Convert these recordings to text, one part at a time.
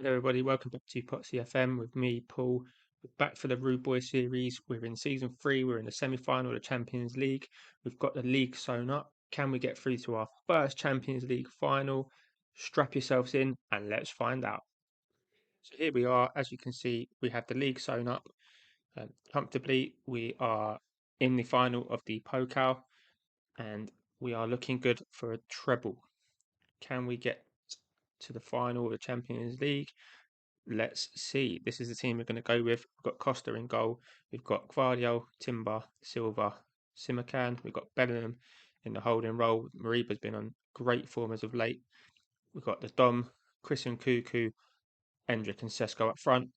Hello, everybody. Welcome back to Potsy FM with me, Paul. We're back for the Rude Boy series. We're in season 3. We're in the semi-final of the Champions League. We've got the league sewn up. Can we get through to our first Champions League final? Strap yourselves in and let's find out. So here we are. As you can see, we have the league sewn up comfortably. We are in the final of the Pokal and we are looking good for a treble. Can we get to the final of the Champions League? Let's see. This is the team we're going to go with. We've got Costa in goal. We've got Gvardiol, Timber, Silva, Simakan. We've got Bellingham in the holding role. Mariba's been on great form as of late. We've got the Dom, Chris and Cuckoo, Endrick and Sesko up front.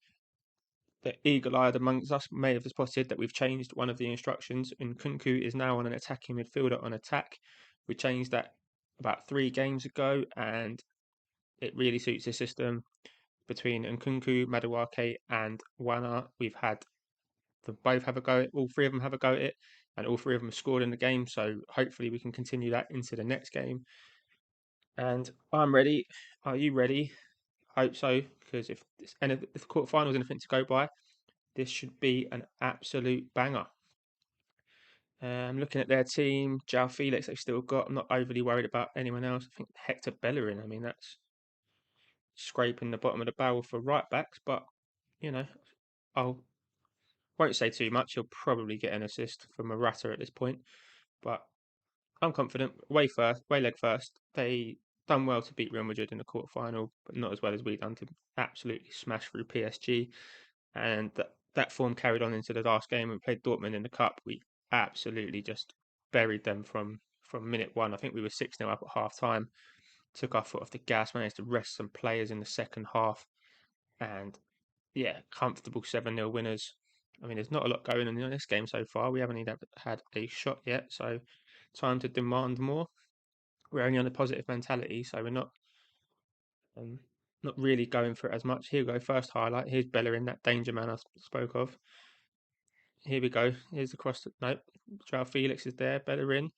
The eagle-eyed amongst us may have spotted that we've changed one of the instructions, and Kunku is now on an attacking midfielder on attack. We changed that about 3 games ago, and it really suits the system. Between Nkunku, Maduake, and Wana, we've had them both have a go at all 3 of them have a go at it, and all 3 of them have scored in the game. So hopefully we can continue that into the next game. And I'm ready. Are you ready? I hope so, because if the quarterfinals is anything to go by, this should be an absolute banger. I'm looking at their team. João Felix they've still got. I'm not overly worried about anyone else. I think Hector Bellerin. I mean that's scraping the bottom of the barrel for right backs, but you know, I won't say too much. He'll probably get an assist from Morata at this point, but I'm confident. Away leg first. They done well to beat Real Madrid in the quarterfinal, but not as well as we done to absolutely smash through PSG. And that form carried on into the last game. We played Dortmund in the cup. We absolutely just buried them from minute one. I think we were 6-0 up at half time. Took our foot off the gas, managed to rest some players in the second half, and yeah, comfortable 7-0 winners. I mean, there's not a lot going on in this game so far. We haven't even had a shot yet, so time to demand more. We're only on a positive mentality, so we're um, not really going for it as much. Here we go, first highlight. Here's Bellerin, that danger man I spoke of. Here we go. Here's the cross. No, João Felix is there. Bellerin.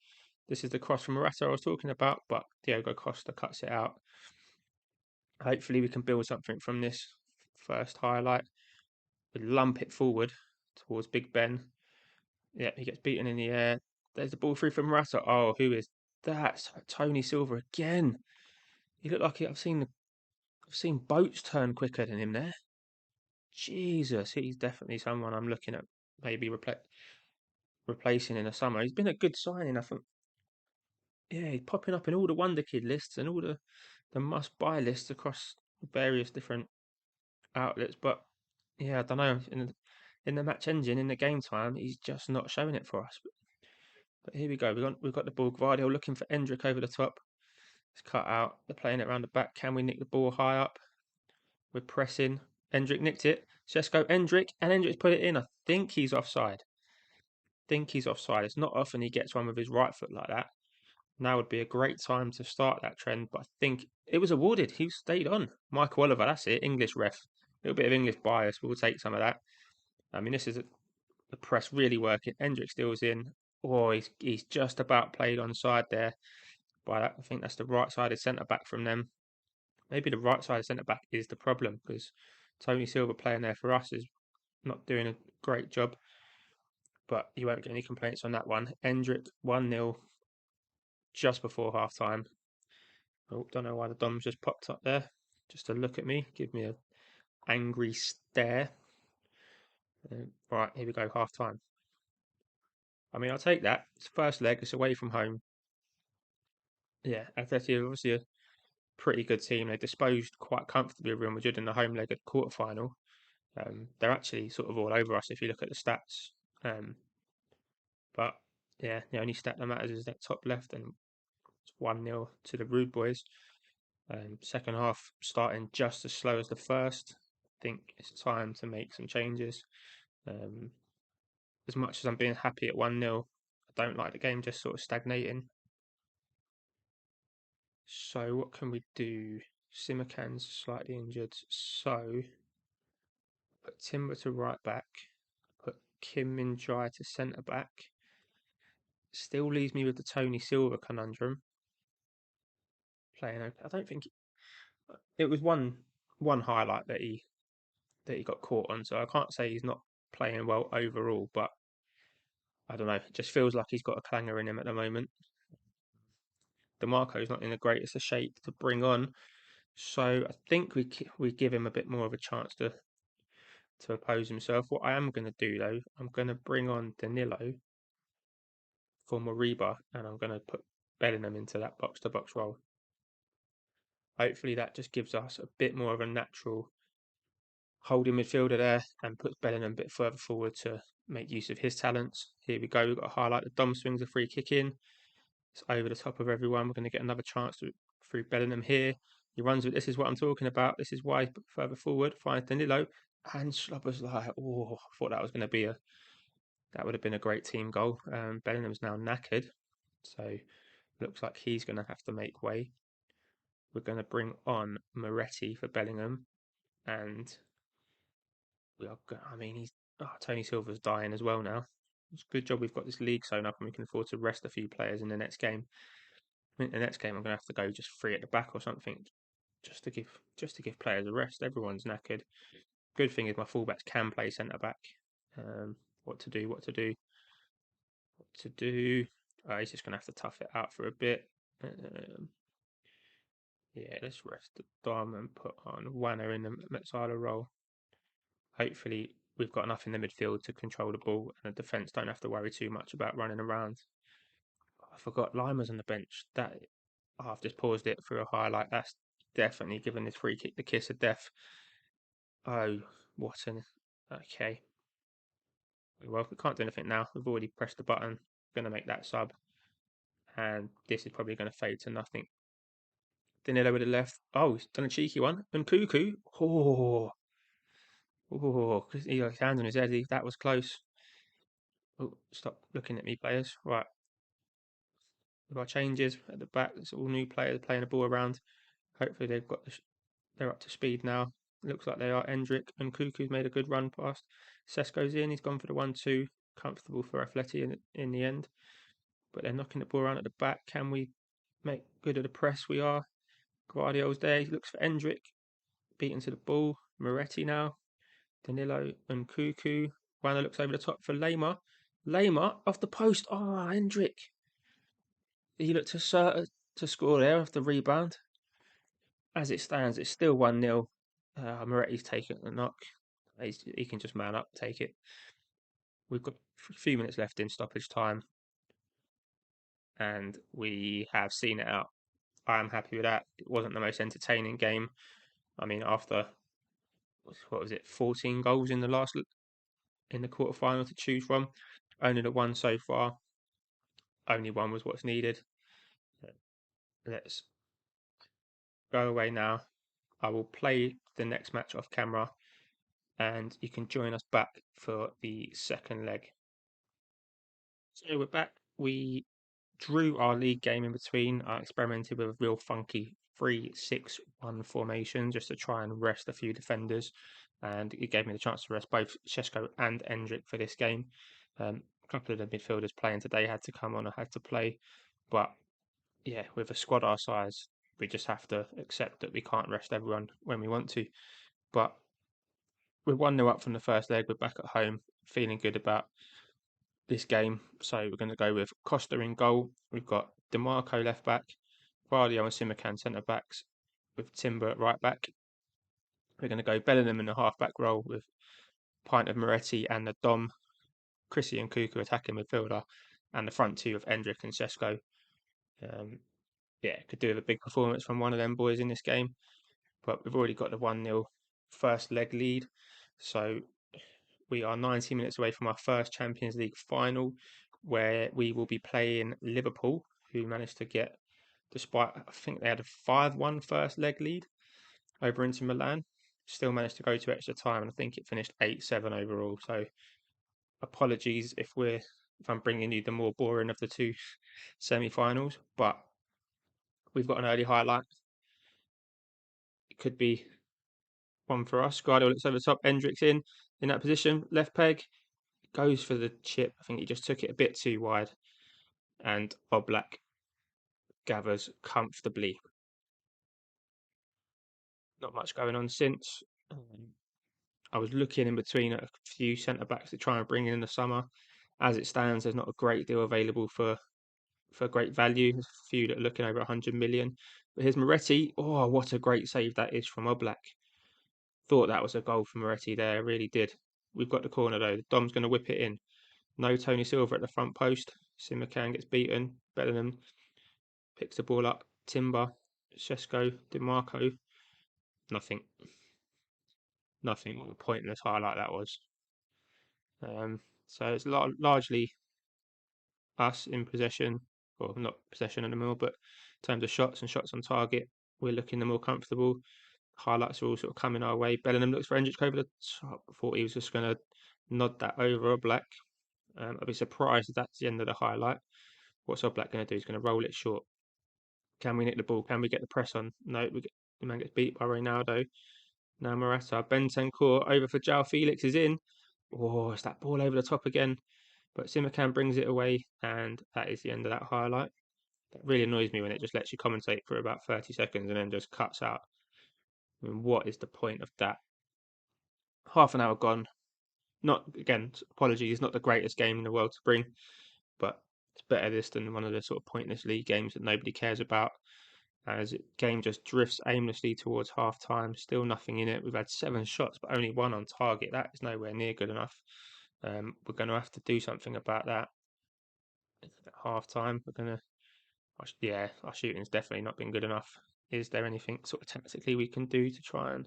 This is the cross from Morata I was talking about, but Diego Costa cuts it out. Hopefully, we can build something from this first highlight. We lump it forward towards Big Ben. Yeah, he gets beaten in the air. There's the ball through from Morata. Oh, who is that? Tony Silva again. He looked like I've seen boats turn quicker than him there. Jesus, he's definitely someone I'm looking at maybe replacing in the summer. He's been a good signing, I think. Yeah, he's popping up in all the Wonder Kid lists and all the must buy lists across various different outlets. But yeah, I don't know. In the match engine, in the game time, he's just not showing it for us. But here we go. We've got the ball. Gvardiol looking for Endrick over the top. It's cut out. They're playing it around the back. Can we nick the ball high up? We're pressing. Endrick nicked it. Sesko Endrick, and Endrick's put it in. I think he's offside. It's not often he gets one with his right foot like that. Now would be a great time to start that trend, but I think it was awarded. He stayed on. Michael Oliver, that's it. English ref. A little bit of English bias. We'll take some of that. I mean, this is the press really working. Endrick steals in. Oh, he's just about played onside there. But I think that's the right-sided centre back from them. Maybe the right-sided centre back is the problem because Tony Silva playing there for us is not doing a great job. But you won't get any complaints on that one. Endrick 1-0 just before half time. Oh, don't know why the Dom's just popped up there. Just to look at me, give me a angry stare. Right, here we go, half time. I mean, I'll take that. It's first leg, it's away from home. Yeah, Atleti are obviously a pretty good team. They disposed quite comfortably of Real Madrid in the home leg at the quarterfinal. They're actually sort of all over us if you look at the stats. Um, but yeah, the only stat that matters is that top left, and it's 1-0 to the Rude Boys. Second half starting just as slow as the first. I think it's time to make some changes. Um, as much as I'm being happy at 1-0, I don't like the game just sort of stagnating. So what can we do? Simakan's slightly injured, so put Timber to right back, put Kim Min Jae to centre back. Still leaves me with the Tony Silva conundrum. Playing, I don't think it was one. one highlight that he got caught on. So I can't say he's not playing well overall, but I don't know. It just feels like he's got a clanger in him at the moment. DeMarco's not in the greatest of shape to bring on, so I think we give him a bit more of a chance to oppose himself. What I am going to do though, I'm going to bring on Danilo for Moriba, and I'm going to put Bellingham into that box to box role. Hopefully that just gives us a bit more of a natural holding midfielder there and puts Bellingham a bit further forward to make use of his talents. Here we go. We've got to highlight the Dom swings a free kick in. It's over the top of everyone. We're going to get another chance through Bellingham here. He runs with this is what I'm talking about. This is why he put further forward, finds Danilo, and Schlotter's like, oh, I thought that was going to be that would have been a great team goal. Bellingham's now knackered, so looks like he's going to have to make way. We're going to bring on Moretti for Bellingham, and we are. I mean, Tony Silva's dying as well now. It's a good job we've got this league sewn up and we can afford to rest a few players in the next game. I think the next game I'm going to have to go just free at the back or something, just to give players a rest. Everyone's knackered. Good thing is my fullbacks can play centre back. What to do? What to do? What to do? He's just going to have to tough it out for a bit. Yeah, let's rest the Dom and put on Wanner in the Metzala role. Hopefully, we've got enough in the midfield to control the ball, and the defence don't have to worry too much about running around. I forgot Lima's on the bench. I've just paused it for a highlight. That's definitely given this free kick the kiss of death. Oh, what an. Okay. Well, we can't do anything now. We've already pressed the button. Going to make that sub. And this is probably going to fade to nothing. Danilo with the left. Oh, he's done a cheeky one. And Cuckoo. He got his hand on his head. That was close. Oh, stop looking at me, players. Right. We've got changes at the back. It's all new players playing the ball around. Hopefully they're up to speed now. Looks like they are. Endrick and Cuckoo's made a good run past. Sesko's in. He's gone for the 1-2. Comfortable for Atleti in the end. But they're knocking the ball around at the back. Can we make good of the press? We are. Guardiola's there. He looks for Endrick. Beaten to the ball. Moretti now. Danilo and Cuckoo. Wanner looks over the top for Lema. Lema off the post. Oh, Endrick. He looked to score there off the rebound. As it stands, it's still 1-0. Moretti's taken the knock. He can just man up, take it. We've got a few minutes left in stoppage time, and we have seen it out. I am happy with that. It wasn't the most entertaining game. I mean, after what was it, 14 goals in the quarterfinal to choose from, only the one so far. Only one was what's needed. Let's go away now. I will play the next match off camera, and you can join us back for the second leg. So we're back. We drew our league game in between. I experimented with a real funky 3-6-1 formation just to try and rest a few defenders, and it gave me the chance to rest both Shesko and Endrick for this game. A couple of the midfielders playing today had to come on or had to play, but yeah, with a squad our size, we just have to accept that we can't rest everyone when we want to. But we're 1-0 up from the first leg. We're back at home, feeling good about this game. So we're going to go with Costa in goal. We've got DeMarco left back, Vardio and Simakan centre backs, with Timber at right back. We're going to go Bellingham in the half back role with Pint of Moretti and the Dom, Chrissy and Cuckoo attacking midfielder, and the front two of Endrick and Sesko. Could do with a big performance from one of them boys in this game, but we've already got the 1-0 first leg lead. So we are 90 minutes away from our first Champions League final, where we will be playing Liverpool, who managed to get, despite I think they had a 5-1 first leg lead over Inter Milan, still managed to go to extra time, and I think it finished 8-7 overall. So apologies if I'm bringing you the more boring of the two semi-finals, but we've got an early highlight. It could be one for us. Guardiola looks over the top. Endrick's in that position. Left peg. Goes for the chip. I think he just took it a bit too wide. And Oblak gathers comfortably. Not much going on since. Um, I was looking in between at a few centre backs to try and bring in the summer. As it stands, there's not a great deal available for great value. There's a few that are looking over 100 million. But here's Moretti. Oh, what a great save that is from Oblak. Thought that was a goal from Moretti there, really did. We've got the corner though. Dom's going to whip it in. No Tony Silva at the front post. Simakan gets beaten. Bellingham picks the ball up. Timber, Shesko, DiMarco. Nothing. Nothing. What a pointless highlight that was. So it's largely us in possession, or not possession anymore, but in terms of shots and shots on target, we're looking the more comfortable. Highlights are all sort of coming our way. Bellingham looks for Endrick over the top. I thought he was just going to nod that over Oblak. I'd be surprised if that's the end of the highlight. What's Oblak going to do? He's going to roll it short. Can we nick the ball? Can we get the press on? No, the man gets beat by Ronaldo. Now Morata. Bentancur over for João Felix is in. Oh, it's that ball over the top again. But Simakan brings it away, and that is the end of that highlight. That really annoys me when it just lets you commentate for about 30 seconds and then just cuts out. I mean, what is the point of that? Half an hour gone. Not, again, apologies, not the greatest game in the world to bring, but it's better this than one of the sort of pointless league games that nobody cares about. As the game just drifts aimlessly towards half time, still nothing in it. We've had 7 shots, but only 1 on target. That is nowhere near good enough. We're going to have to do something about that at half time. We're going to, yeah, our shooting's definitely not been good enough. Is there anything sort of tactically we can do to try and,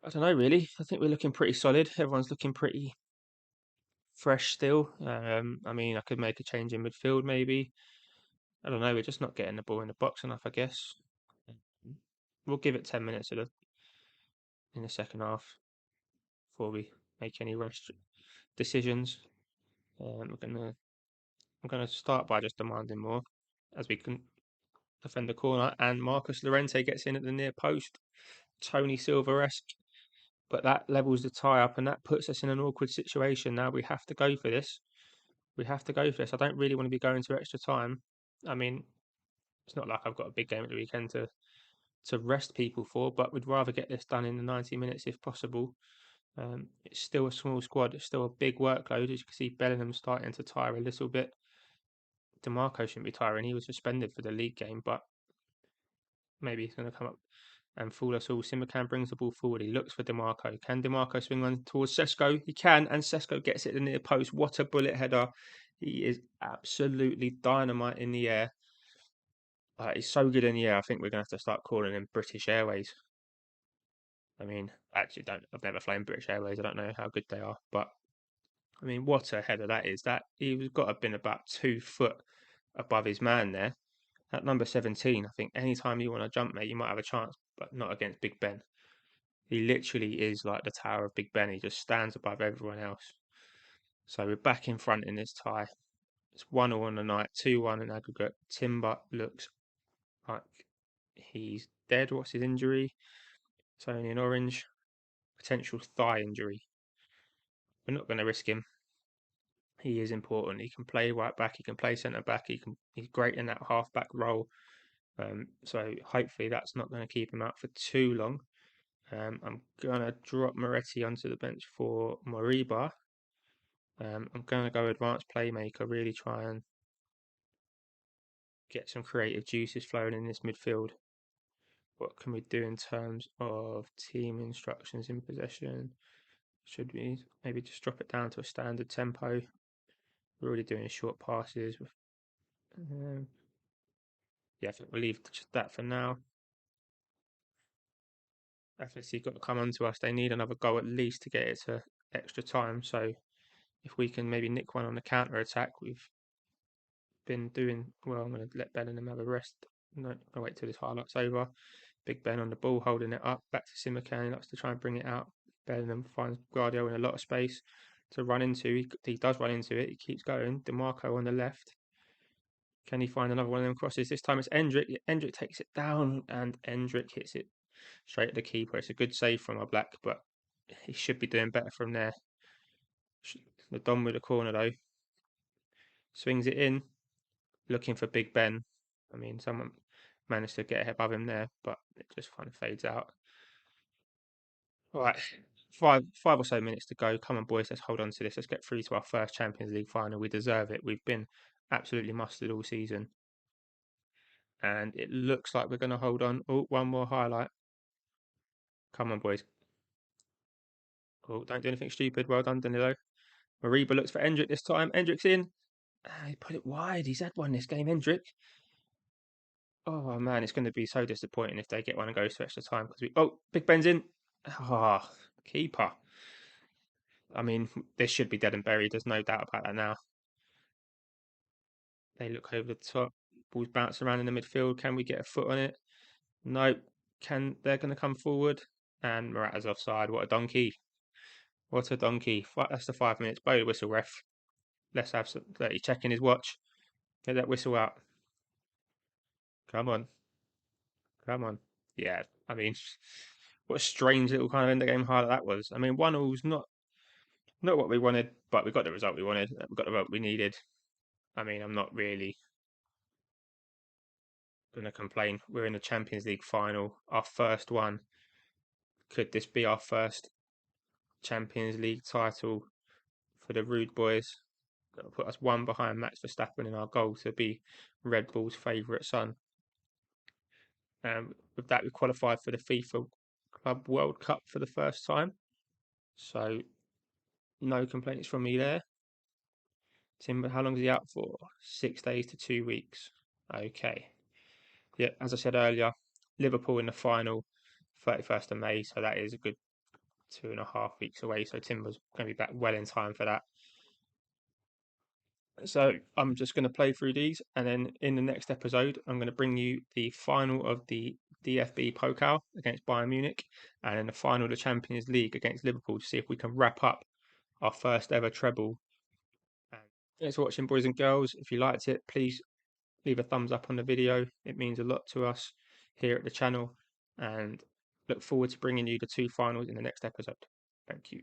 I don't know, really. I think we're looking pretty solid. Everyone's looking pretty fresh still. I mean, I could make a change in midfield maybe. I don't know. We're just not getting the ball in the box enough, I guess. We'll give it 10 minutes in the second half before we make any rush decisions. I'm gonna start by just demanding more, as we can defend the corner, and Marcus Llorente gets in at the near post, Tony Silva-esque, but that levels the tie up, and that puts us in an awkward situation. Now we have to go for this. We have to go for this. I don't really want to be going to extra time. I mean, it's not like I've got a big game at the weekend to rest people for, but we'd rather get this done in the 90 minutes if possible. It's still a small squad. It's still a big workload. As you can see, Bellingham starting to tire a little bit. DeMarco shouldn't be tiring. He was suspended for the league game, but maybe he's going to come up and fool us all. Simakan brings the ball forward. He looks for DeMarco. Can DeMarco swing on towards Sesko? He can, and Sesko gets it in the near post. What a bullet header. He is absolutely dynamite in the air. He's so good in the air. I think we're going to have to start calling him British Airways. I mean, actually, I've never flown British Airways. I don't know how good they are, but I mean, what a header that is. That he's got to have been about 2 foot above his man there. At number 17, I think anytime you want to jump, mate, you might have a chance, but not against Big Ben. He literally is like the Tower of Big Ben. He just stands above everyone else. So we're back in front in this tie. It's 1-1 on the night, 2-1 in aggregate. Timber looks like he's dead. What's his injury? It's only an orange. Potential thigh injury. We're not going to risk him. He is important. He can play right back. He can play centre back. He's great in that half back role. So hopefully that's not going to keep him out for too long. I'm going to drop Moretti onto the bench for Moriba. I'm going to go advanced playmaker, really try and get some creative juices flowing in this midfield. What can we do in terms of team instructions in possession? Should we maybe just drop it down to a standard tempo? We're already doing short passes. Yeah, I think we'll leave that for now. FSC got to come on to us. They need another goal at least to get it to extra time. So if we can maybe nick one on the counter attack, we've been doing well. I'm going to let Bellingham have a rest. No, I'll wait till this highlight's over. Big Ben on the ball, holding it up. Back to Simakan. He likes to try and bring it out. Bellingham finds Guardiola in a lot of space to run into. He does run into it. He keeps going. DeMarco on the left. Can he find another one of them crosses? This time it's Endrick. Endrick takes it down, and Endrick hits it straight at the keeper. It's a good save from Oblak, but he should be doing better from there. The Don with the corner though. Swings it in, looking for Big Ben. I mean, someone managed to get above him there, but it just kind of fades out. All right, five or so minutes to go. Come on, boys, let's hold on to this. Let's get through to our first Champions League final. We deserve it. We've been absolutely mustard all season, and it looks like we're going to hold on. Oh, one more highlight. Come on, boys. Oh, don't do anything stupid. Well done, Danilo. Mariba looks for Endrick this time. Endrick's in. He put it wide. He's had one this game, Endrick. Oh man, it's going to be so disappointing if they get one and goes to extra time because we. Oh, Big Ben's in. Ah, keeper. I mean, this should be dead and buried. There's no doubt about that now. They look over the top. Ball's bouncing around in the midfield. Can we get a foot on it? No. They're going to come forward? And Morata's offside. What a donkey. What a donkey. That's the 5 minutes. Blow the whistle, ref. Let's have some. He's checking his watch. Get that whistle out. Come on. Come on. Yeah, I mean, what a strange little kind of end of game highlight that was. I mean, 1-all's not what we wanted, but we got the result we wanted. We got the result we needed. I mean, I'm not really going to complain. We're in the Champions League final, our first one. Could this be our first Champions League title for the Rude Boys? That'll put us one behind Max Verstappen in our goal to be Red Bull's favourite son. With that, we qualified for the FIFA Club World Cup for the first time. So, no complaints from me there. Timber, how long is he out for? 6 days to 2 weeks. Okay. Yeah, as I said earlier, Liverpool in the final, 31st of May. So that is a good 2.5 weeks away. So Timber's going to be back well in time for that. So I'm just going to play through these, and then in the next episode, I'm going to bring you the final of the DFB Pokal against Bayern Munich, and then the final of the Champions League against Liverpool to see if we can wrap up our first ever treble. Thanks for watching, boys and girls. If you liked it, please leave a thumbs up on the video. It means a lot to us here at the channel, and look forward to bringing you the two finals in the next episode. Thank you.